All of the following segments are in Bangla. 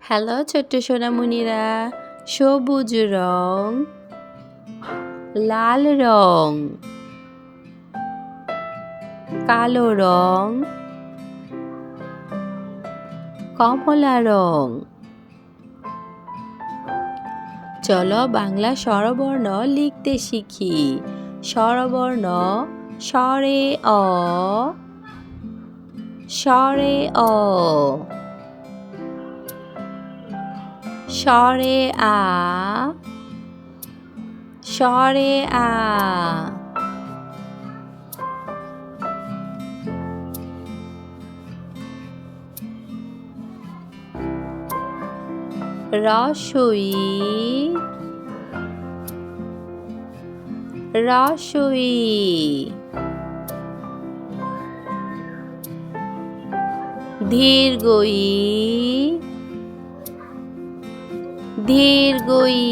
হ্যালো ছোট্ট সোনামণিরা, সবুজ রং, লাল রং, কালো রং, কমলা রং। চলো বাংলা স্বরবর্ণ লিখতে শিখি। স্বরবর্ণ: স্বরে অ, স্বরে অ, স্বরে আ, স্বরে আ, রস্বই, রস্বই, দীর্ঘই, দীর্ঘই,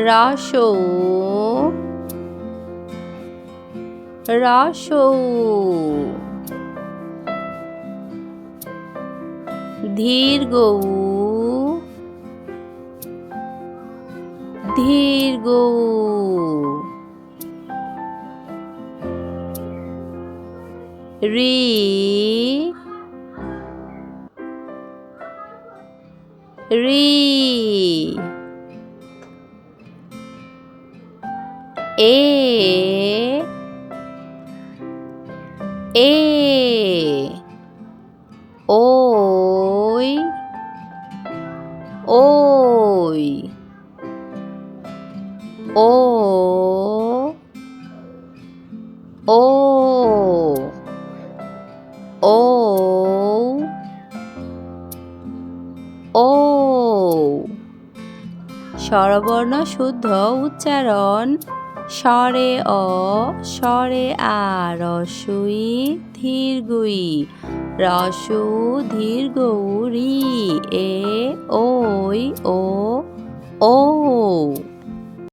রস্বৌ, রস্বৌ, দীর্ঘৌ, দীর্ঘৌ, রি, রি, এ, এ, ওই, ওই, ও, ও, ও, ও। স্বরবর্ণ শুদ্ধ উচ্চারণ: স্বরে অ, স্বরে আ, রস্বই, দীর্ঘই, রস্বৌ, দীর্ঘৌ, রি, এ, ওই, ও, ও।